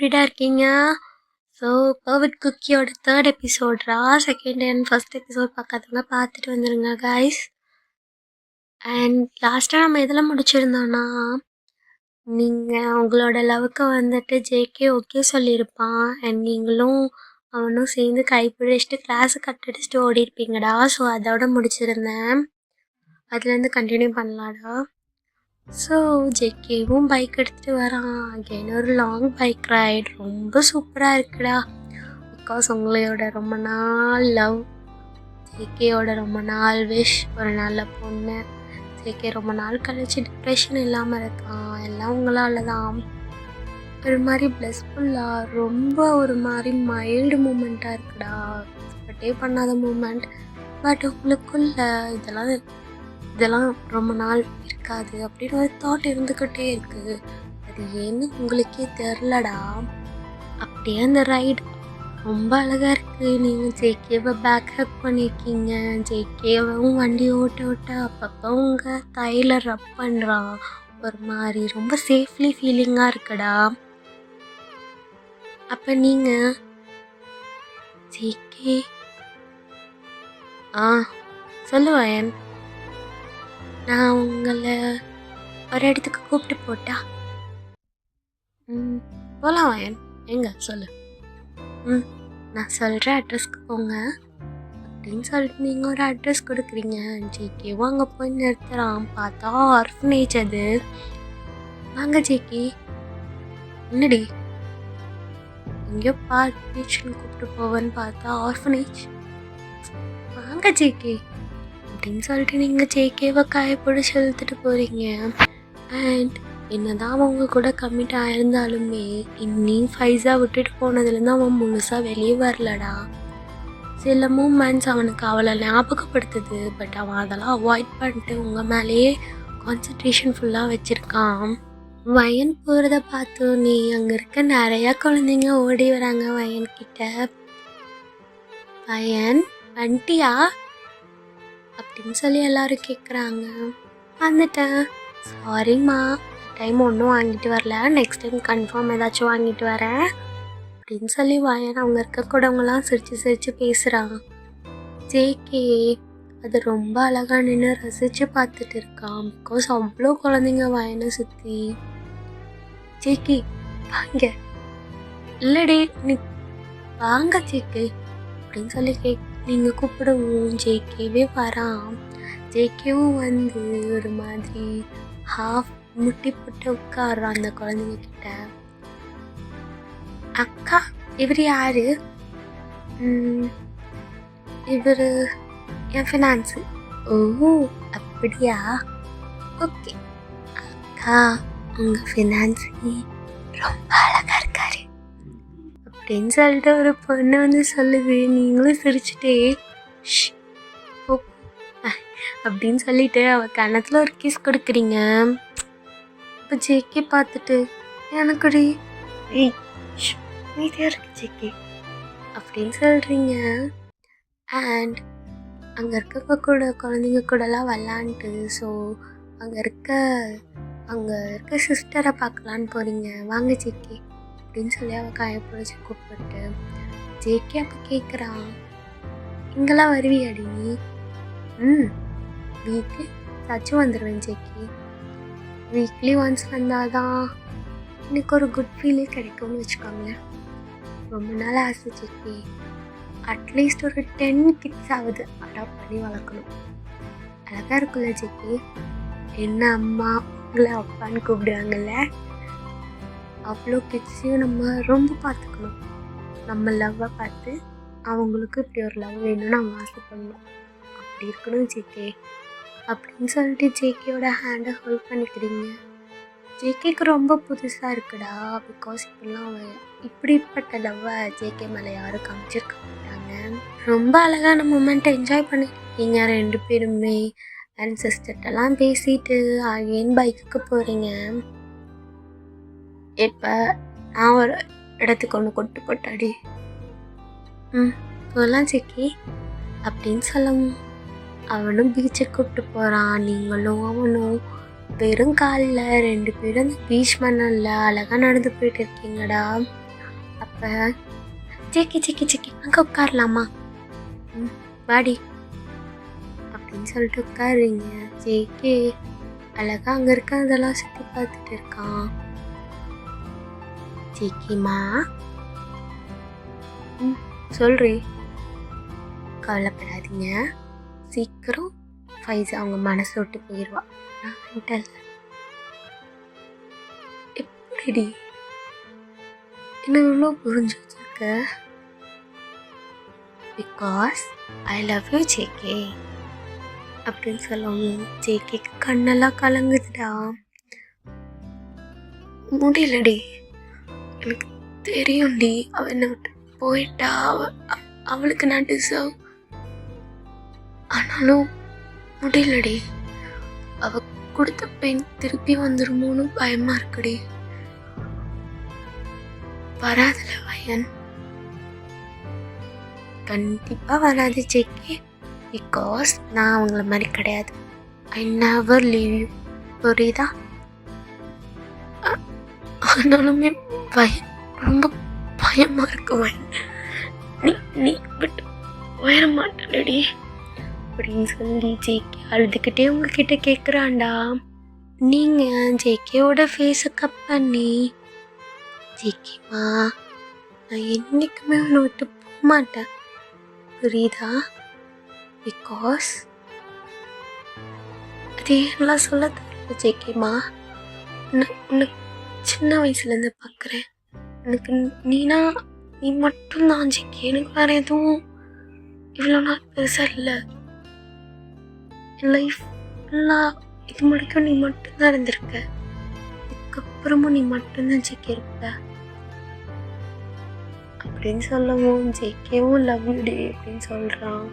எப்படிடா இருக்கீங்க? So perfect குக்கியோட தேர்ட் எபிசோட்ரா. செகண்ட் அண்ட் ஃபர்ஸ்ட் எபிசோட் பார்க்காதவங்க பார்த்துட்டு வந்துடுங்க கைஸ். அண்ட் லாஸ்ட்டாக நம்ம எதில் முடிச்சிருந்தோன்னா, நீங்கள் உங்களோட லவ்வுக்கு வந்துட்டு ஜேகே ஓகே சொல்லியிருப்பான். அண்ட் நீங்களும் அவனும் சேர்ந்து கைப்பிடிச்சிட்டு கிளாஸு கட்டடிச்சிட்டு ஓடி இருப்பீங்கடா. ஸோ அதோட முடிச்சிருந்தேன். அதுலேருந்து கண்டினியூ பண்ணலாடா. ஸோ ஜேகேவும் பைக் எடுத்துகிட்டு வரான். அகெயின் ஒரு லாங் பைக் ரைட். ரொம்ப சூப்பராக இருக்குடா. பிகாஸ் உங்களோட ரொம்ப நாள் லவ், ஜேகேயோட ரொம்ப நாள் விஷ், ஒரு நல்ல பொண்ணு. ஜேகே ரொம்ப நாள் கழிச்சு டிப்ரெஷன் இல்லாமல் இருக்கான். எல்லாம் உங்களால் தான். ஒரு மாதிரி ப்ளஸ்ஃபுல்லாக ரொம்ப ஒரு மாதிரி மைல்டு மூமெண்ட்டாக இருக்குடா. எக்ஸ்பெக்டே பண்ணாத மூமெண்ட். பட் உங்களுக்குள்ள இதெல்லாம் ரொம்ப நாள் இருக்காது அப்படின்னு ஒரு தாட் இருந்துக்கிட்டே இருக்குது. அது ஏன்னு உங்களுக்கே தெரிலடா. அப்படியே அந்த ரைடு ரொம்ப அழகாக இருக்குது. நீங்கள் ஜேகேவை பேக் ஹக் பண்ணியிருக்கீங்க. ஜேகேவும் வண்டி ஓட்ட அப்பப்போ உங்கள் தையில் ரப் பண்ணுறான். ஒரு மாதிரி ரொம்ப சேஃப்லி ஃபீலிங்காக இருக்குடா. அப்போ நீங்கள் ஜேகே சொல்லுவேன், நான் உங்களை ஒரு இடத்துக்கு கூப்பிட்டு போட்டா? போகலாம் வயன். எங்க சொல்லு. நான் சொல்கிற அட்ரஸ்க்கு போங்க அப்படின்னு சொல்லிட்டு நீங்கள் ஒரு அட்ரஸ் கொடுக்குறீங்க. ஜேகேவும் அங்கே போய் நிறுத்துறான். பார்த்தா ஆர்ஃபனேஜ் அது. வாங்க ஜேகே. என்னடி எங்கேயோ பார்க் பீச்சுன்னு கூப்பிட்டு போவேன்னு பார்த்தா ஆர்ஃபனேஜ். வாங்க ஜேகே அப்படின்னு சொல்லிட்டு நீங்கள் ஜேகேவை காயப்பிடிச்சு இழுத்துட்டு போகிறீங்க. அண்ட் என்னதான் அவங்க கூட கம்மிட் ஆயிருந்தாலுமே இன்னும் ஃபைஸா விட்டுட்டு போனதுலேருந்து அவன் முழுசாக வெளியே வரலடா. சில மூமெண்ட்ஸ் அவனுக்கு அவளை ஞாபகப்படுத்துது. பட் அவன் அதெல்லாம் அவாய்ட் பண்ணிட்டு உங்கள் மேலேயே கான்சன்ட்ரேஷன் ஃபுல்லாக வச்சுருக்கான். வயன் போகிறத பார்த்து நீ அங்கே இருக்க நிறையா குழந்தைங்க ஓடி வராங்க வயன்கிட்ட. வயன் வண்டியா அப்படின்னு சொல்லி எல்லாரும் கேட்குறாங்க. வந்துட்டேன். சாரிம்மா, டைம் ஒன்றும் வாங்கிட்டு வரல. நெக்ஸ்ட் டைம் கன்ஃபார்ம் ஏதாச்சும் வாங்கிட்டு வரேன் அப்படின்னு சொல்லி வயன் அவங்க இருக்கக்கூடவங்களாம் சிரித்து பேசுகிறான். ஜேகே அது ரொம்ப அழகாக நின்று ரசித்து பார்த்துட்டு இருக்கான். பிகாஸ் அவ்வளோ குழந்தைங்க வயனை சுற்றி. ஜேகே வாங்க. இல்லடி நீ வாங்க ஜேகே அப்படின்னு சொல்லி நீங்கள் கூப்பிடுவோம். ஜேகேவே வரான். ஜேகேவும் வந்து ஒரு மாதிரி ஹாஃப் முட்டி போட்டு உட்காடுறான் அந்த குழந்தைங்க கிட்ட. அக்கா இவர் யாரு? இவர் என் ஃபினான்ஸு. ஓ அப்படியா, ஓகே. அக்கா உங்கள் ஃபினான்ஸு ரொம்ப அழகாக இருக்காரு அப்படின்னு சொல்லிட்டு ஒரு பொண்ணு வந்து சொல்லுது. நீங்களும் சிரிச்சுட்டே அப்படின்னு சொல்லிட்டு அவள் கன்னத்தில் ஒரு கிஸ் கொடுக்குறீங்க. இப்போ ஜேகே பார்த்துட்டு எனக்குடி நீதியாக இருக்கு ஜேகே அப்படின்னு சொல்கிறீங்க. அண்ட் அங்கே இருக்க குழந்தைங்க கூடலாம் விளாண்டுட்டு ஸோ அங்கே இருக்க சிஸ்டரை பார்க்கலான்னு போகிறீங்க. வாங்க ஜேகே அப்படின்னு சொல்லி அவள் காயப்பிடிச்சி கூப்பிட்டு. ஜேகே அப்போ கேட்குறான், இங்கெல்லாம் வருவியாடி? வீக்லி ஏதாச்சும் வந்துடுவேன் ஜேகே. வீக்லி ஒன்ஸ் வந்தால் தான் எனக்கு ஒரு குட் ஃபீலே கிடைக்கும்னு வச்சுக்கோங்களேன். ரொம்ப நாள் ஆசை ஜேகே. அட்லீஸ்ட் ஒரு 10 கிட்ஸ் ஆகுது அடாப்ட் பண்ணி வளர்க்கணும். அழகாக இருக்குல்ல ஜேகே? என்ன அம்மா உங்களை அப்பான்னு கூப்பிடுவாங்கல்ல. அவ்வளோ கிட்ஸையும் நம்ம ரொம்ப பார்த்துக்கணும். நம்ம லவ்வை பார்த்து அவங்களுக்கு இப்படி ஒரு லவ் வேணும்னு அவங்க ஆசைப்படணும். அப்படி இருக்கணும் ஜேகே அப்படின்னு சொல்லிட்டு ஜேகேயோட ஹேண்டை ஹோல்ட் பண்ணிக்கிறீங்க. ஜேகேக்கு ரொம்ப புதுசாக இருக்குடா. பிகாஸ் இப்படிப்பட்ட லவ்வை ஜேகே மேலே யாரும் காமிச்சிருக்க மாட்டாங்க. ரொம்ப அழகான மூமெண்ட்டை என்ஜாய் பண்ணியிருக்கீங்க 2 பேருமே. அண்ட் சிஸ்டர்ட்டெல்லாம் பேசிட்டு அகெயின் பைக்குக்கு போகிறீங்க. இப்போ நான் ஒரு இடத்துக்கு ஒன்று கொட்டு போட்டாடி. போகலாம் ஜேகே அப்படின்னு சொல்லவும் அவனும் பீச்சுக்கு கூப்பிட்டு போகிறான். நீங்களும் அவனும் வெறும் காலில் 2 பேரும் அந்த பீச் மண்ணில் அழகாக நடந்து போயிட்டு இருக்கீங்கடா. ஜேக்கி ஜேக்கி ஜேக்கி அங்கே உட்காரலாமா? ம் வாடி அப்படின்னு சொல்லிட்டு உட்காருங்க. ஜேகே அழகா அங்கே இருக்கிறதெல்லாம் சுற்றி பார்த்துட்டு இருக்கான். ஜேக்கிமா சொல்றி, கவலைப்படாதீங்க, சீக்கிரம் ஃபைஸா அவங்க மனசு விட்டு போயிடுவா. எப்படிடி இன்னும் இவ்வளோ புரிஞ்சு வச்சிருக்க? Because I love you JK அப்படின்னு சொல்லவும் ஜேகேக்கு கண்ணெல்லாம் கலங்குதுடா. முடியலடி, எனக்கு தெரியும்டி, அவ என்னை விட்டு போயிட்டா, அவளுக்கு நான் டிசர்வ், ஆனாலும் முடியலடி. அவ கொடுத்த பெண் திருப்பி வந்துருமோன்னு பயமா இருக்குடி. வராதுல வயன், கண்டிப்பா வராது ஜேகே. பிகாஸ் நான் அவங்கள மாதிரி கிடையாது. ஐ நெவர் லீவ் யூ, புரியுதா? ஆனாலுமே ரொம்ப பயமா இருக்கு வயன். நீ விட்டு உயர மாட்டேடி அப்படின்னு சொல்லி ஜேகே அழுதுகிட்டே உங்ககிட்ட கேட்குறான்டா. நீங்க ஜேகேவோட ஃபேஸை கப் பண்ணி, ஜேகேமா நான் என்னைக்குமே உன்னை விட்டு போக மாட்டேன், புரியுதா? பிகாஸ் அது எல்லாம் சொல்ல தெரியல ஜேகேமா. உன்னை சின்ன வயசுலேருந்து பார்க்குறேன். எனக்கு நீ மட்டும்தான் ஜேகே. எனக்கு வேற எதுவும் இவ்வளோ நாள் பெருசாக இல்லை. என் லைஃப் ஃபுல்லாக இது முடிக்கும் நீ மட்டும்தான் இருந்திருக்க. இதுக்கப்புறமும் நீ மட்டும்தான் ஜேகே இருப்ப அப்படின்னு சொல்லவும் ஜேகேவும் லவ் யூ டே அப்படின்னு சொல்கிறான்.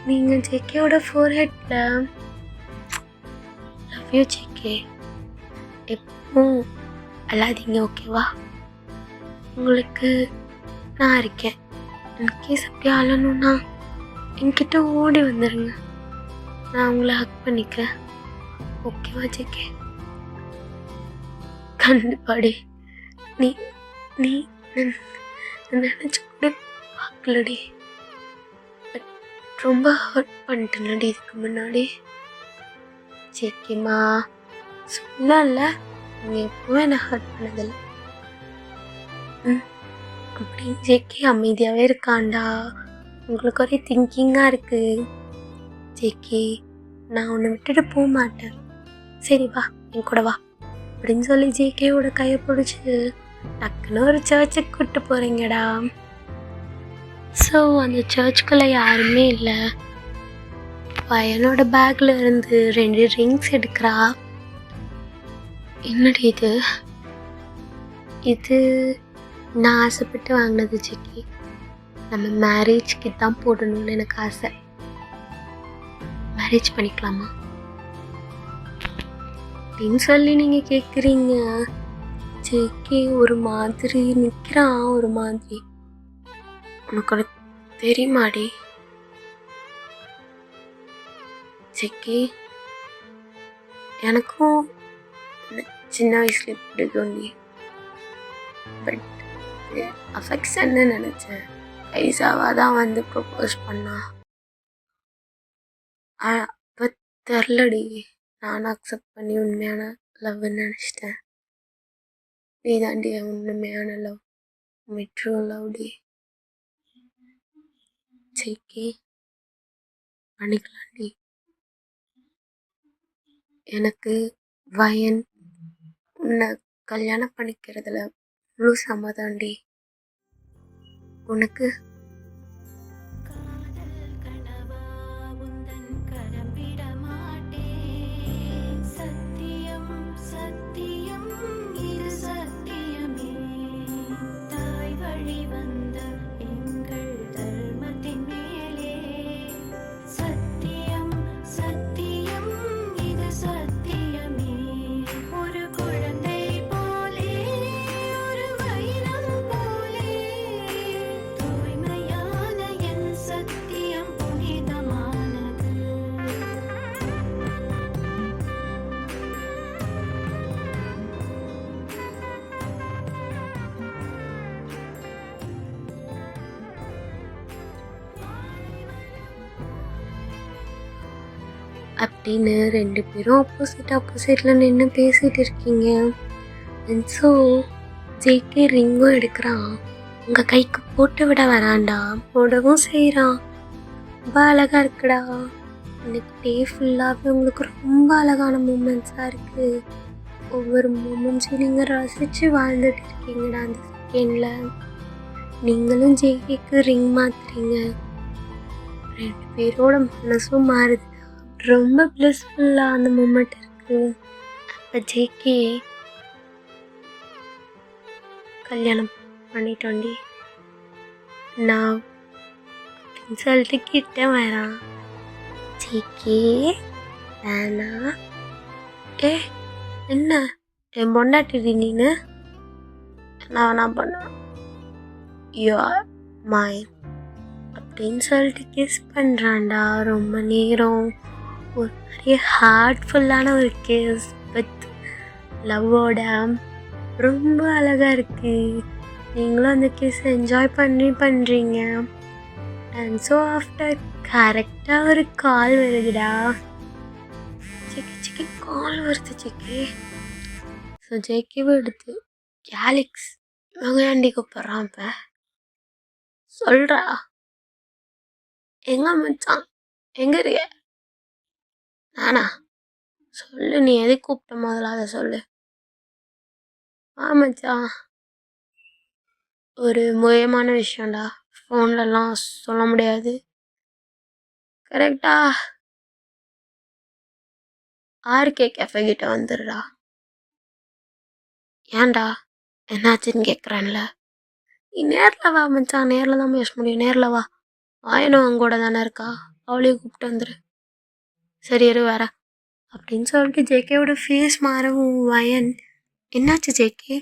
நீங்கள் ஜேகேவோட ஃபோர்ஹெட்டில் லவ் யூ ஜேகே எப்பவும் அழாதீங்க, ஓகேவா? உங்களுக்கு நான் இருக்கேன். எனக்கே சப்பி அழணும்னா என்கிட்ட ஓடி வந்துடுங்க, நான் உங்களை ஹக் பண்ணிக்கிறேன், ஓகேவா ஜேகே? கண்டிப்பாடி. நீ நீ நினச்சி கூட பார்க்கலடி, பட் ரொம்ப ஹர்ட் பண்ணிட்டேன்டி இதுக்கு முன்னாடி. ஜேகேமா சொல்லல, நீங்கள் எப்பவும் என்னை ஹர்ட் பண்ணதில்லை. அப்படின்னு ஜேகே அமைதியாகவே இருக்காண்டா. உங்களுக்கு ஒரே திங்கிங்காக இருக்குது. ஜேகே நான் உன்னை விட்டுட்டு போக மாட்டேன், சரி வா என் கூட வா அப்படின்னு சொல்லி ஜேகேவோட கையை பிடிச்சி டக்குன்னு ஒரு சர்ச்சுக்கு கூப்பிட்டு போகிறீங்கடா. ஸோ அந்த சர்ச்சுக்குள்ளே யாருமே இல்லை. பையனோட பேக்கில் இருந்து 2 ரிங்ஸ் எடுக்கிறா. என்னடி இது நான் ஆசைப்பட்டு வாங்கினது ஜேகே. நம்ம மேரேஜ்க்கு தான் போடணும்னு எனக்கு ஆசை. மேரேஜ் பண்ணிக்கலாமா அப்படின்னு சொல்லி நீங்கள் கேட்குறீங்க. ஜேகே ஒரு மாதிரி நிற்கிறான். ஒரு மாதிரி, உனக்கு தெரியுமாடி ஜேகே, எனக்கும் சின்ன வயசுல பிடிக்கும்டி, பட் அஃபெக்ஷன்னு நினச்சேன். பைசாவாக தான் வந்து ப்ரப்போஸ் பண்ணா. அப்போ தெரிலடி, நான் அக்செப்ட் பண்ணி உண்மையான லவ்னு நினச்சிட்டேன். நீ தாண்டி உண்மையான லவ், ட்ரூ லவ் டி. ஜேகே பண்ணிக்கலாம்டி. எனக்கு வயன் உன்னை கல்யாணம் பண்ணிக்கிறதுல முழு சம்மதம்டி. உனக்கு அப்படின்னு 2 பேரும் ஆப்போசிட்டில் நின்று பேசிகிட்டு இருக்கீங்க. அண்ட் ஸோ ஜேகே ரிங்கும் எடுக்கிறான். உங்கள் கைக்கு போட்டு விட வரான்டா, போடவும் செய்கிறான். ரொம்ப அழகாக இருக்குடா. இன்னைக்கு டே ஃபுல்லாகவே உங்களுக்கு ரொம்ப அழகான மூமெண்ட்ஸாக இருக்குது. ஒவ்வொரு மூமெண்ட்ஸையும் நீங்கள் ரசித்து வாழ்ந்துட்டு இருக்கீங்கடா. அந்த செகண்டில் நீங்களும் ஜேகேக்கு ரிங் மாற்றுறீங்க. 2 பேரோட மனசும் மாறுது. ரொம்ப ப்ளஸ்ஃபுல்லாக அந்த மூமெண்ட் இருக்குது. அப்போ ஜேகே கல்யாணம் பண்ணிட்டோண்டி நான் அப்படின்னு சொல்லிட்டு கிட்ட வரான். ஜேகே வேணா, என்ன என் பொண்டாட்டி நீனு நான் பண்ண யூ ஆர் மைன் அப்படின்னு சொல்லிட்டு கிஸ் பண்ணுறான்டா. ரொம்ப நேரம் ஒரு நிறைய ஹார்ட்ஃபுல்லான ஒரு கிஸ் வித் லவ்வோட ரொம்ப அழகாக இருக்குது. நீங்களும் அந்த கிஸ் என்ஜாய் பண்ணுறீங்க. அண்ட் ஸோ ஆஃப்டர் கரெக்டாக ஒரு கால் வருதுடா. சிக்கி கால் வருது சிக்கி. ஸோ ஜேகேவை எடுத்து கேலிக்ஸ் இவங்க ஏண்டி கூப்பிட்றான். இப்போ சொல்கிறா, எங்க மச்சான் எங்க இருக்க? நானா? சொல்லு, நீ எதை கூப்பிட்ட முதல்ல அதை சொல்லு. மச்சான் ஒரு முக்கியமான விஷயம்டா, ஃபோன்லலாம் சொல்ல முடியாது. கரெக்டா ஆர்கே கேஃபே கிட்ட வந்துடுறா. ஏன்டா என்னாச்சுன்னு கேட்குறேன்ல. நீ நேரில் வா மச்சான், நேரில் தான் பேச முடியும். நேரில் வா. வாயனும் அவங்க கூட தானே இருக்கா, அவளையும் கூப்பிட்டு வந்துரு. சரி இரு வர அப்படின்னு சொல்லிட்டு ஜேகேவோட ஃபேஸ் மாறவும் வயன் என்னாச்சு ஜேகே?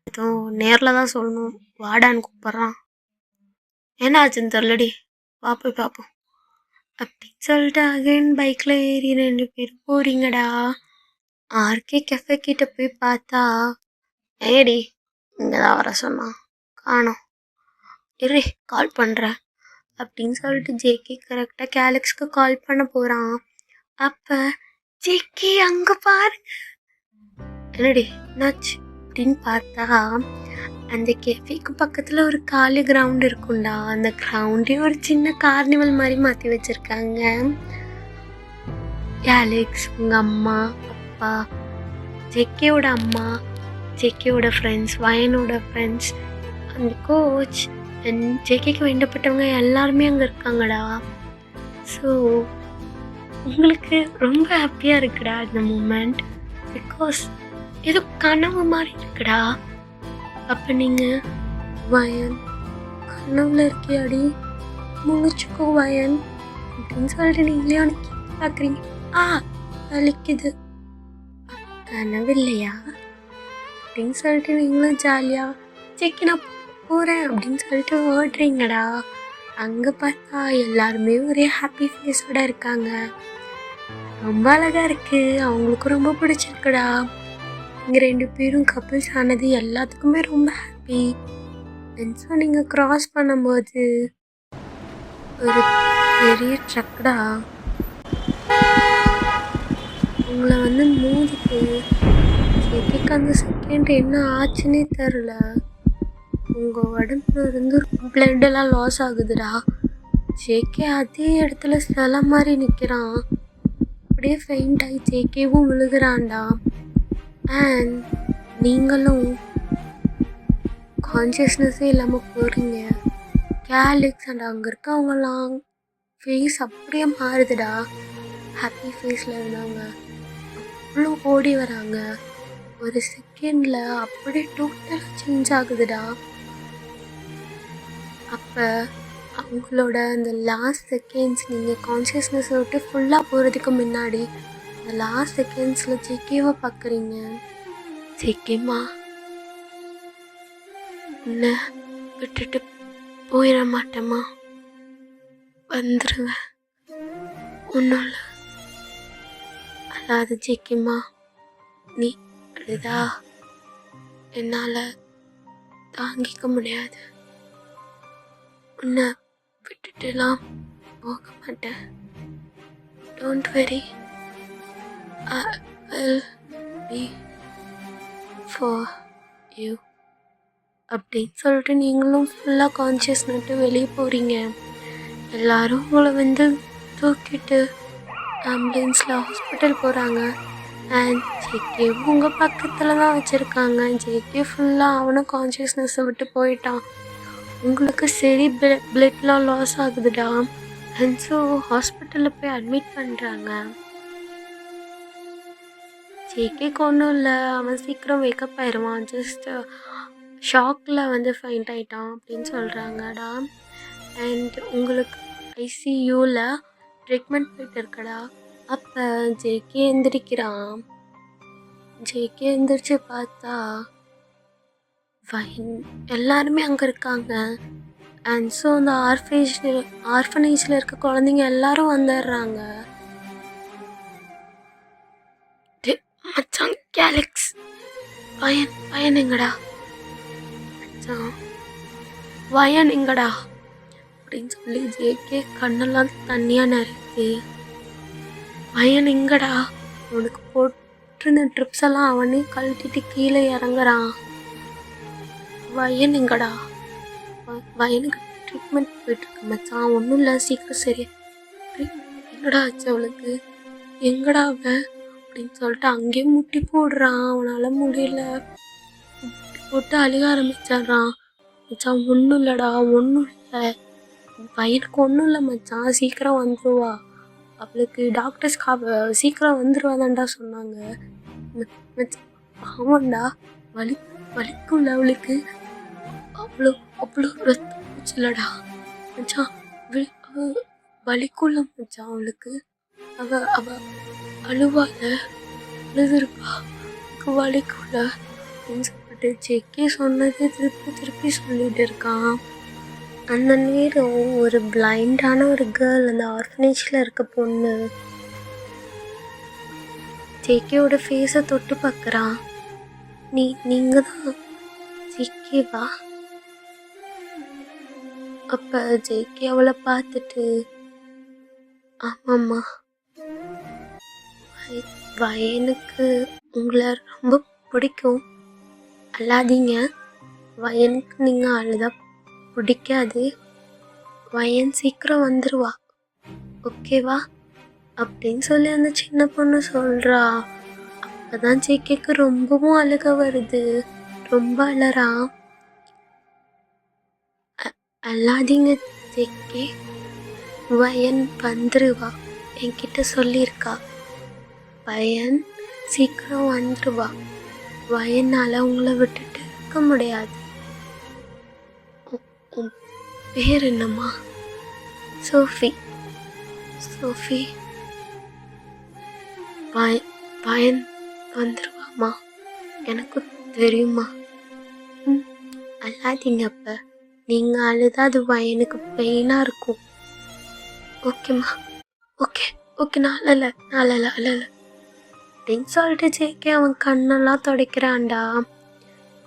ஏதோ நேரில் தான் சொல்லணும், வாடான்னு கூப்பிட்றான். என்னாச்சுன்னு தெரிலடி, வா போய் பார்ப்போம் அப்படின்னு சொல்லிட்டு அகைன் பைக்கில் ஏறி 2 பேரும் போறீங்கடா. ஆர்கே கெஃபே கிட்ட போய் பார்த்தா ஏடி இங்கே தான் வர சொன்னான், காணோம். இரு கால் பண்ணுறேன் அப்படின்னு சொல்லிட்டு ஜேகே கரெக்டாக கேலக்ஸ்க்கு கால் பண்ண போகிறான். அப்போ ஜேகே அங்கே பாருங்க, என்னடி என்னாச்சு அப்படின்னு பார்த்தா அந்த கெஃபேக்கு பக்கத்தில் ஒரு காலி கிரவுண்ட் இருக்கும்டா. அந்த கிரவுண்டே ஒரு சின்ன கார்னிவல் மாதிரி மாற்றி வச்சுருக்காங்க. கேலக்ஸ், உங்கள் அம்மா அப்பா, ஜேகேவோட அம்மா, ஜேகேவோட ஃப்ரெண்ட்ஸ், வயனோட ஃப்ரெண்ட்ஸ், அந்த கோச், ஜேகேக்கு வேண்டப்பட்டவங்க எல்லாருமே அங்கே இருக்காங்கடா. ஸோ உங்களுக்கு ரொம்ப ஹாப்பியாக இருக்குடா இந்த மூமெண்ட். பிகாஸ் ஏதோ கனவு மாதிரி இருக்குடா. அப்போ நீங்கள் வயன் கனவுல இருக்கியாடி, முழிச்சுக்கோ வயன் அப்படின்னு சொல்லிட்டு நீங்களே அவனுக்கு பார்க்குறீங்க. வலிக்குது, கனவு இல்லையா அப்படின்னு சொல்லிட்டு நீங்களும் ஜாலியாக ஜேகே நான் போகிறேன் அப்படின்னு சொல்லிட்டு ஓடுறீங்கடா. அங்கே பார்த்தா எல்லாருமே ஒரே ஹாப்பி ஃபேஸோட இருக்காங்க. ரொம்ப அழகாக இருக்குது, அவங்களுக்கும் ரொம்ப பிடிச்சிருக்குடா. இங்கே 2 பேரும் கப்புள்ஸ் ஆனது எல்லாத்துக்குமே ரொம்ப ஹாப்பி. ஸோ நீங்கள் க்ராஸ் பண்ணும்போது ஒரு பெரிய ட்ரக்டா உங்களை மோதிட்டு ஜேகேக்கு அந்த செகண்ட் என்ன ஆச்சுன்னே தெரில. உங்கள் உடம்புல இருந்து பிளட்டெல்லாம் லாஸ் ஆகுதுடா. ஜேகே அதே இடத்துல சில மாதிரி நிற்கிறான். அப்படியே ஃபெயிண்ட் ஆகி ஜேகேவும் விழுகிறான்டா. அண்ட் நீங்களும் கான்சியஸ்னஸே இல்லாமல் போகிறீங்க. கேலக்ஸ் அண்ட் அங்கே இருக்கவங்கலாம் ஃபேஸ் அப்படியே மாறுதுடா. ஹாப்பி ஃபேஸில் இருந்தவங்க அவ்வளோ ஓடி வராங்க. ஒரு செகண்டில் அப்படியே டோட்டலாக சேஞ்ச் ஆகுதுடா. அப்போ அவங்களோட அந்த லாஸ்ட் செகண்ட்ஸ், நீங்கள் கான்சியஸ்னஸை விட்டு ஃபுல்லாக போகிறதுக்கு முன்னாடி அந்த லாஸ்ட் செகண்ட்ஸில் ஜேகேவை பார்க்குறீங்க. ஜேகேம்மா உன்னை விட்டுட்டு போயிட மாட்டேம்மா, வந்துடுவேன், ஒன்றும் இல்லை, அல்லாது ஜேகேம்மா நீ அழுதா என்னால் தாங்கிக்க முடியாது, உன்னை விட்டுட்டுலாம் போக மாட்டேன், don't worry I'll be for you அப்படின்னு சொல்லிட்டு நீங்களும் ஃபுல்லாக கான்ஷியஸ் நட்டு வெளியே போகிறீங்க. எல்லாரும் உங்களை வந்து தூக்கிட்டு ஆம்புலன்ஸில் ஹாஸ்பிட்டல் போகிறாங்க. அண்ட் ஜேகே உங்கள் பக்கத்தில் தான் வச்சுருக்காங்க. ஜேகே ஃபுல்லாக அவனும் கான்ஷியஸ்னஸை விட்டு போயிட்டான். உங்களுக்கு சரி பிளட்லாம் லாஸ் ஆகுதுடா. அண்ட் ஸோ ஹாஸ்பிட்டலில் போய் அட்மிட் பண்ணுறாங்க. ஜேகேக்கு ஒன்றும் இல்லை, அவன் சீக்கிரம் வேக்கப் ஆயிடுவான், ஜஸ்ட் ஷாக்கில் வந்து ஃபைண்ட் ஆகிட்டான் அப்படின்னு சொல்கிறாங்கடா. அண்ட் உங்களுக்கு ஐசியூவில் ட்ரீட்மெண்ட் போயிட்டு இருக்கடா. அப்போ ஜேகே எந்திரிக்கிறான். ஜேகே எந்திரிச்சு பார்த்தா எல்லாருமே அங்கே இருக்காங்க. அண்ட் ஸோ அந்த ஆர்ஃபனேஜில் இருக்க குழந்தைங்க எல்லாரும் வந்துடுறாங்க. மச்சான் கேலக்ஸ் வயன் எங்கடா மச்சான், வயன் எங்கடா அப்படின்னு சொல்லி ஜேகே கண்ணெல்லாம் தண்ணியாக நிறையுது. வயன் எங்கடா, அவனுக்கு போட்டிருந்த ட்ரிப்ஸ் எல்லாம் அவனே கழட்டிட்டு கீழே இறங்குறான். வயன் எங்கடா, வயனுக்கு ட்ரீட்மெண்ட் போயிட்டுருக்கு மச்சான், ஒன்றும் இல்லை சீக்கிரம் சரி. எங்கடா ஆச்சு அவளுக்கு, எங்கடா அவன் அப்படின்னு சொல்லிட்டு அங்கேயே முட்டி போடுறான். அவனால் முடியல, முட்டி போட்டு அழுக ஆரம்பிச்சிட்றான். மச்சான் ஒன்றும் இல்லைடா, ஒன்றும் இல்லை, பையனுக்கு ஒன்றும் இல்லை மச்சான், சீக்கிரம் வந்துடுவா, அவளுக்கு டாக்டர்ஸ் சீக்கிரம் வந்துடுவாதான்டா சொன்னாங்க. மச்சான் ஆமாண்டா, வலிக்கும்ல அவளுக்கு, அவ்வளோ அவ்வளோ ரத்தம் போச்சுலடா மச்சான், வலிக்கும்ல மச்சான் அவளுக்கு, அவ அழுவால அழுதுருப்பா, வலிக்கும்ல அப்படின்னு சொல்லிட்டு ஜேகே சொன்னது திருப்பி சொல்லிட்டு இருக்கான். அந்த நேரம் ஒரு பிளைண்டான ஒரு கேர்ள் அந்த ஆர்ஃபனேஜில் இருக்க பொண்ணு ஜேகேவோட ஃபேஸை தொட்டு பார்க்குறான். நீங்கள் தான் ஜேகேவா? அப்போ ஜேகே அவளை பார்த்துட்டு ஆமாம்மா, வயனுக்கு உங்களை ரொம்ப பிடிக்கும், அழாதீங்க, வயனுக்கு நீங்கள் அழுதா பிடிக்காது, வயன் சீக்கிரம் வந்துடுவா, ஓகேவா அப்படின்னு சொல்லி அந்த சின்ன பொண்ணு சொல்கிறா. அப்போ தான் ஜேகேக்கு ரொம்பவும் அழுக வருது, ரொம்ப அழறா. அல்லாதீங்க ஜேகே, வயன் வந்துருவா, என்கிட்ட சொல்லியிருக்கா, வயன் சீக்கிரம் வந்துருவா, வயனால் உங்களை விட்டுட்டு இருக்க முடியாது. உன் பேர் என்னம்மா? சோஃபி. சோஃபி, வயன் வந்துருவாம்மா, எனக்கு தெரியுமா. அல்லாதீங்க, அப்போ நீங்கள் அழுதா அது வயனுக்கு பெயினாக இருக்கும், ஓகேம்மா, ஓகே நான் அழல அப்படின்னு சொல்லிட்டு ஜேகே அவன் கண்ணெல்லாம் துடைக்கிறான்டா.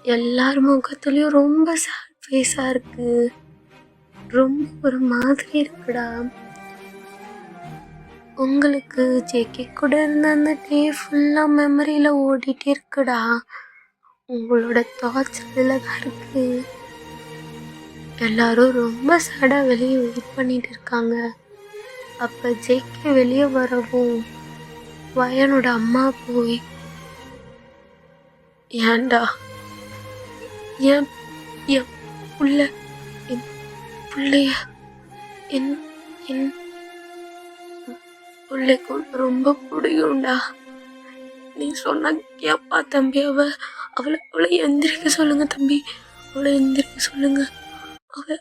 எல்லார் முகத்துலேயும் ரொம்ப சேட் ஃபேஸாக இருக்கு, ரொம்ப ஒரு மாதிரி இருக்குடா. உங்களுக்கு ஜேகே கூட இருந்த அந்த டே ஃபுல்லாக மெமரியில் ஓடிட்டே இருக்குடா. உங்களோட தாட்ஸ் அதில் தான் இருக்கு. எல்லாரும் ரொம்ப சேடாக வெளியே வெயிட் பண்ணிட்டு இருக்காங்க. அப்போ ஜேகே வெளியே வரவும் வயனோட அம்மா போய், ஏன்டா என் பிள்ளைய என் பிள்ளைக்கு ரொம்ப பிடிக்கும்டா, நீ சொன்னா கேப்பா தம்பி, அவளை எந்திரிக்க சொல்லுங்க தம்பி, அவளை எந்திரிக்க சொல்லுங்க,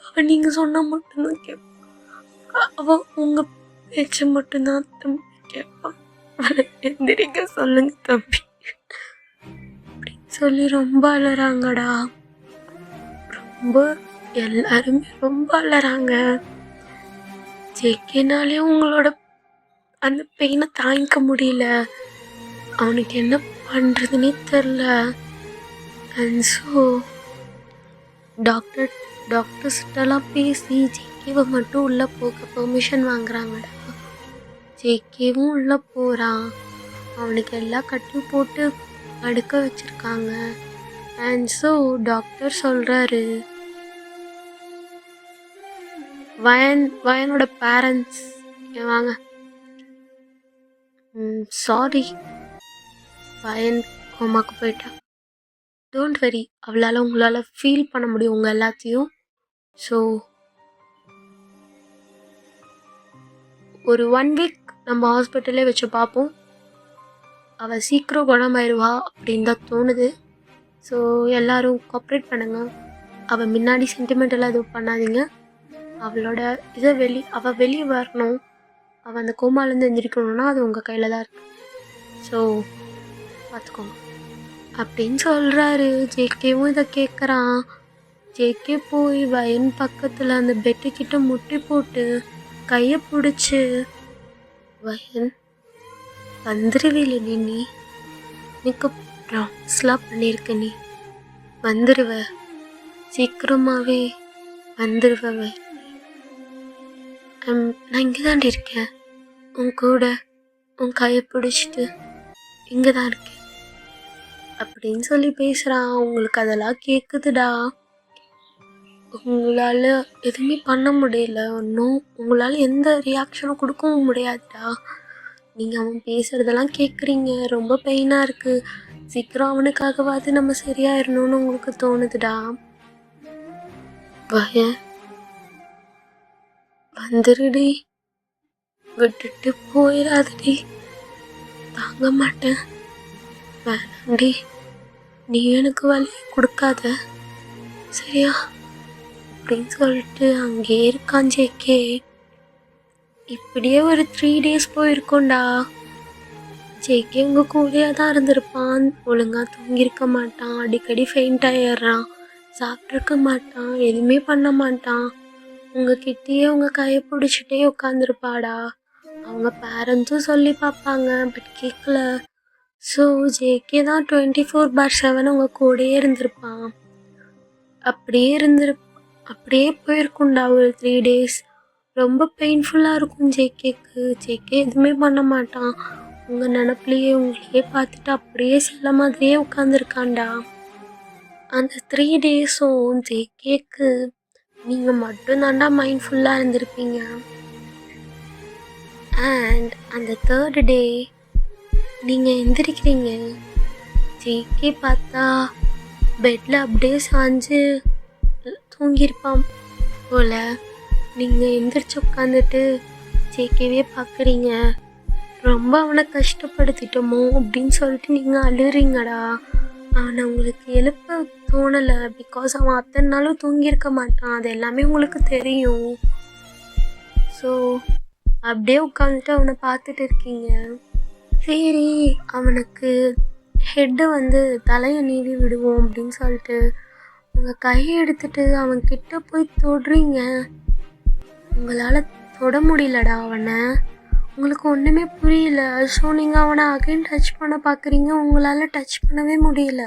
அவ நீங்க சொன்னா மட்டும்தான் கேட்பா, அவ உங்க பேச்ச மட்டும்தான் தம்பி கேட்பா, அவளை எந்திரிக்க சொல்லுங்க தம்பி அப்படின்னு சொல்லி ரொம்ப அழறாங்கடா. ரொம்ப எல்லாருமே ரொம்ப அழறாங்க. ஜேகேனாலே உங்களோட அந்த பெயினை தாங்கிக்க முடியல, அவனுக்கு என்ன பண்ணுறதுன்னே தெரில. அண்ட் ஸோ டாக்டர்ஸ்கிட்டலாம் பேசி ஜேகேவை மட்டும் உள்ளே போக பெர்மிஷன் வாங்குறாங்கடா. ஜேகேவும் உள்ளே போகிறான். அவனுக்கு எல்லா கட்டையும் போட்டு படுக்க வச்சுருக்காங்க. அண்ட் ஸோ டாக்டர் சொல்கிறாரு, வயனோட பேரண்ட்ஸ் வாங்க. சாரி, வயன் கோமாக்கு போயிட்டா. டோன்ட் வெரி, அவளால் உங்களால் ஃபீல் பண்ண முடியும் உங்கள் எல்லாத்தையும். ஸோ ஒரு 1 வீக் நம்ம ஹாஸ்பிட்டலே வச்சு பார்ப்போம். அவள் சீக்கிரம் குணமாயிருவா அப்படின்னு தான் தோணுது. ஸோ எல்லோரும் கோஆப்ரேட் பண்ணுங்க. அவள் முன்னாடி சென்டிமெண்டெல்லாம் எதுவும் பண்ணாதீங்க. அவளோட அவள் வெளியே வரணும். அவள் அந்த கோமாலேருந்து எந்திரிக்கணும்னா அது உங்கள் கையில் தான் இருக்குது. ஸோ பார்த்துக்கோங்க அப்படின்னு சொல்கிறாரு. ஜேகேவும் இதை கேட்குறான். ஜேகே போய் வயன் பக்கத்தில் அந்த பெட்டுக்கிட்ட முட்டி போட்டு கையை பிடிச்சி, வயன் வந்துருவில்ல நீ எனக்கு ப்ராமிஸ்லாம் பண்ணியிருக்க, நீ வந்துடுவ, சீக்கிரமாகவே வந்துடுவ. நான் இங்கே தாண்டி இருக்கேன், உன் கூட உன் கையை பிடிச்சிட்டு இங்கே தான் இருக்கேன் அப்படின்னு சொல்லி பேசுகிறான். உங்களுக்கு அதெல்லாம் கேட்குதுடா. உங்களால் எதுவுமே பண்ண முடியல, ஒன்றும் உங்களால் எந்த ரியாக்ஷனும் கொடுக்கவும் முடியாதுடா. நீங்கள் அவன் பேசுகிறதெல்லாம் கேட்குறீங்க, ரொம்ப பெயினாக இருக்குது. சீக்கிரம் அவனுக்காகவாது நம்ம சரியாயிடணும்னு உங்களுக்கு தோணுதுடா. வந்துருடி, விட்டுட்டு போயிடாதடி, தாங்க மாட்டேன், வேணாண்டி, நீ எனக்கு வலி கொடுக்காத சரியா அப்படின்னு சொல்லிட்டு அங்கே இருக்கான் ஜேகே. இப்படியே ஒரு 3 days போயிருக்கோண்டா. ஜேகே உங்கள் கூலியாக தான் இருந்திருப்பான். ஒழுங்காக தூங்கியிருக்க மாட்டான், அடிக்கடி ஃபெயிண்ட் ஆயிடுறான், சாப்பிட்ருக்க மாட்டான், எதுவுமே பண்ண மாட்டான். உங்ககிட்டயே உங்கள் கையை பிடிச்சிட்டே உட்காந்துருப்பாடா. அவங்க பேரண்ட்ஸும் சொல்லி பார்ப்பாங்க, பட் கேட்கல. ஸோ ஜேகே தான் 24/7 உங்கள் கூடயே இருந்திருப்பான். அப்படியே போயிருக்கும்டா ஒரு 3 days. ரொம்ப பெயின்ஃபுல்லாக இருக்கும் ஜேகேக்கு. ஜேகே எதுவுமே பண்ண மாட்டான், உங்கள் நினப்புலையே உங்களையே பார்த்துட்டு அப்படியே செல்ல மாதிரியே உட்காந்துருக்கான்டா. அந்த 3 days-ம் ஜேகேக்கு நீங்கள் மட்டும்தான்டா மைண்ட்ஃபுல்லாக இருந்திருப்பீங்க. அண்ட் அந்த 3rd day நீங்கள் எந்திரிக்கிறீங்க. ஜேகே பார்த்தா பெட்டில் அப்படியே சாஞ்சு தூங்கியிருப்பான் போல். நீங்கள் எந்திரிச்சு உட்காந்துட்டு ஜேகேவே பார்க்குறீங்க. ரொம்ப அவனை கஷ்டப்படுத்திட்டோமோ அப்படின்னு சொல்லிட்டு நீங்கள் அழுறீங்கடா. அவனை உங்களுக்கு எழுப்ப தோணலை, பிகாஸ் அவன் அத்தனை நாளும் தூங்கியிருக்க மாட்டான், அது எல்லாமே உங்களுக்கு தெரியும். ஸோ அப்படியே உட்காந்துட்டு அவனை பார்த்துட்டு இருக்கீங்க. சரி, அவனுக்கு ஹெட்டை தலையை நீவி விடுவோம் அப்படின்னு சொல்லிட்டு உங்கள் கையை எடுத்துட்டு அவன்கிட்ட போய் தொடுறீங்க. உங்களால் தொட முடியலடா அவனை, உங்களுக்கு ஒன்றுமே புரியல. ஸோ நீங்கள் அவனை அகைன் டச் பண்ண பார்க்குறீங்க, உங்களால் டச் பண்ணவே முடியல.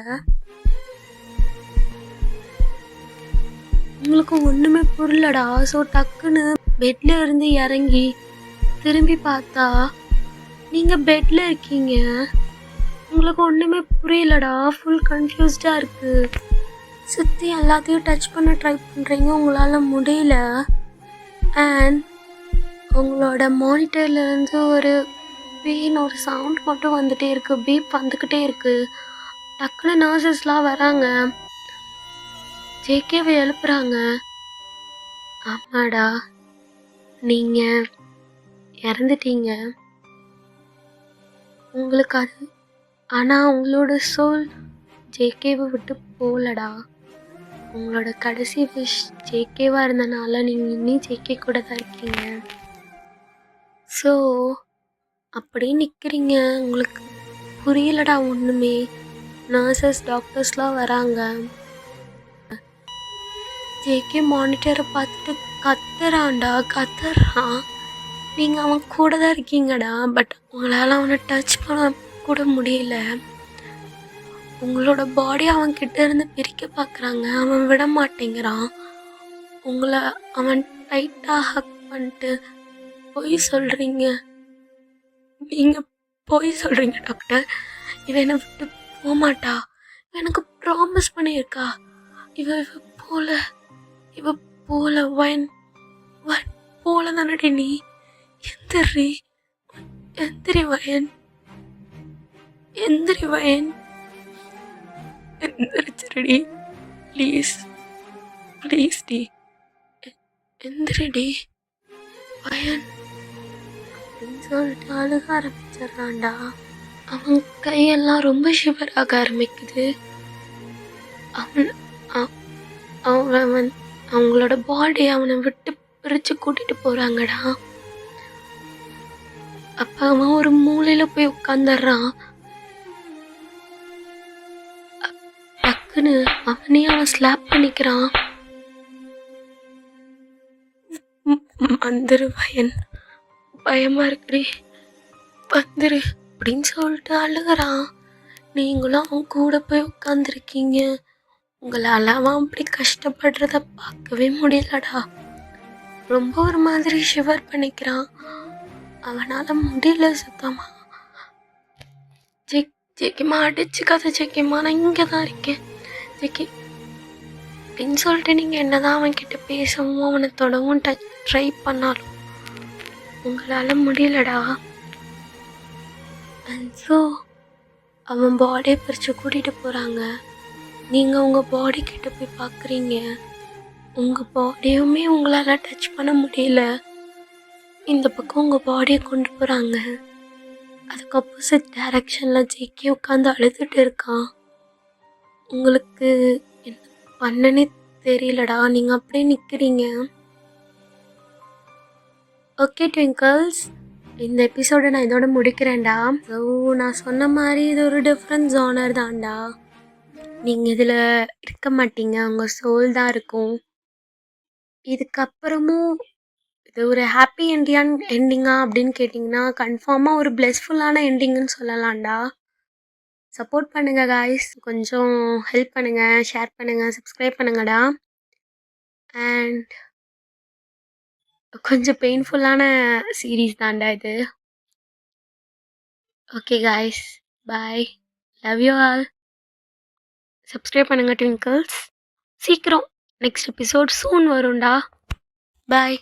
உங்களுக்கு ஒன்றுமே புரியலடா. ஸோ டக்குன்னு பெட்டில் இருந்து இறங்கி திரும்பி பார்த்தா நீங்கள் பெட்டில் இருக்கீங்க. உங்களுக்கு ஒன்றுமே புரியலடா, ஃபுல் கன்ஃபியூஸ்டாக இருக்குது. சுற்றி எல்லாத்தையும் டச் பண்ண ட்ரை பண்ணுறீங்க, உங்களால் முடியல. அண்ட் உங்களோட மானிட்டர்லேருந்து ஒரு சவுண்ட் மட்டும் வந்துகிட்டே இருக்குது, பீப் வந்துக்கிட்டே இருக்குது. டக்குன்னு நர்சஸ்லாம் வராங்க, ஜேகேவை எழுப்புறாங்க. ஆமாடா, நீங்கள் இறந்துட்டீங்க, உங்களுக்கு அது, ஆனால் உங்களோட சோல் ஜேகேவை விட்டு போகலடா. உங்களோட கடைசி விஷ் ஜேகேவாக இருந்தனால நீங்கள் இன்னும் ஜேகே கூட தான் இருக்கீங்க. ஸோ அப்படியே நிற்கிறீங்க, உங்களுக்கு புரியலடா ஒன்றுமே. நர்சஸ் டாக்டர்ஸ்லாம் வராங்க. ஜேகே மானிட்டரை பார்த்துட்டு கத்துறான். நீங்கள் அவன் கூட தான் இருக்கீங்கடா, பட் உங்களால் அவனை டச் பண்ண கூட முடியல. உங்களோட பாடி அவன்கிட்ட இருந்து பிரிக்க பார்க்குறாங்க, அவன் விட மாட்டேங்கிறான். உங்களை அவன் டைட்டாக ஹக் பண்ணிட்டு போய் சொல்கிறீங்க, நீங்கள் போய் சொல்கிறீங்க டாக்டர். இவன் என்னை விட்டு போக மாட்டா. இவன் எனக்கு ப்ராமிஸ் பண்ணியிருக்கா. இவ போல இவ போல வயன் போல தானடி நீ. எந்திரி எந்திரி வயன், எந்திரி வயன், எந்திரிச்சிருடி ப்ளீஸ், ப்ளீஸ் டி, எந்திரிடி வயன் அப்படின்னு சொல்லிட்டு அழுக ஆரம்பிச்சிடுறான்டா. அவன் கையெல்லாம் ரொம்ப ஷிவர் ஆக ஆரம்பிக்குது. அவங்களோட பாடி அவனை விட்டு பிரித்து கூட்டிட்டு போகிறாங்கடா. அப்போ அவன் ஒரு மூலையில் போய் உட்காந்துடுறான். டக்குன்னு அவனே அவன் ஸ்லாப் பண்ணிக்கிறான். வந்துரு வயன், பயமா இருக்குடி, வந்துரு அப்படின்னு சொல்லிட்டு அழுகிறான். நீங்களும் அவன் கூட போய் உட்காந்துருக்கீங்க. உங்களால் அவன் அப்படி கஷ்டப்படுறத பார்க்கவே முடியலடா. ரொம்ப ஒரு மாதிரி ஷிவர் பண்ணிக்கிறான். அவனால் முடியல சுத்தமா. ஜெக்கிமா அடிச்சுக்காத ஜெக்கிமா, நான் இங்கே தான் இருக்கேன் ஜெக்கி அப்படின்னு சொல்லிட்டு நீங்கள் என்னதான் அவன்கிட்ட பேசவும் அவனை தொடவும் ட்ரை பண்ணாலும் உங்களால் முடியலடா. ஸோ அவன் பாடியை பிரித்து கூட்டிகிட்டு போகிறாங்க. நீங்கள் உங்கள் பாடி கிட்ட போய் பார்க்குறீங்க. உங்கள் பாடியுமே உங்களால் டச் பண்ண முடியல. இந்த பக்கம் உங்கள் பாடியை கொண்டு போகிறாங்க. அதுக்கு ஆப்போசிட் டைரக்ஷனில் ஜெக்கி உட்காந்து அழுதுட்டு இருக்கான். உங்களுக்கு என்ன பண்ணனே தெரியலடா. நீங்கள் அப்படியே நிற்கிறீங்க. ஓகே ட்விங்கிள்ஸ், இந்த எபிசோடை நான் இதோட முடிக்கிறேன்டா. ஸோ நான் சொன்ன மாதிரி இது ஒரு டிஃப்ரெண்ட் ஜானர் தான்டா. நீங்கள் இதில் இருக்க மாட்டீங்க, உங்கள் சோல் தான் இருக்கும். இதுக்கப்புறமும் இது ஒரு ஹாப்பி எண்டிங்கா அப்படின்னு கேட்டிங்கன்னா கன்ஃபார்மாக ஒரு பிளெஸ்ஃபுல்லான எண்டிங்குன்னு சொல்லலாம்டா. சப்போர்ட் பண்ணுங்கள் காய்ஸ், கொஞ்சம் ஹெல்ப் பண்ணுங்கள், ஷேர் பண்ணுங்கள், சப்ஸ்கிரைப் பண்ணுங்கடா. அண்ட் கொஞ்சம் பெயின்ஃபுல்லான சீரீஸ் தான்டா இது. Okay guys, bye, love you all. Subscribe பண்ணுங்கள் ட்விங்கிள்ஸ். சீக்கிரம் நெக்ஸ்ட் எபிசோட் சூன் வரும்டா. பாய்.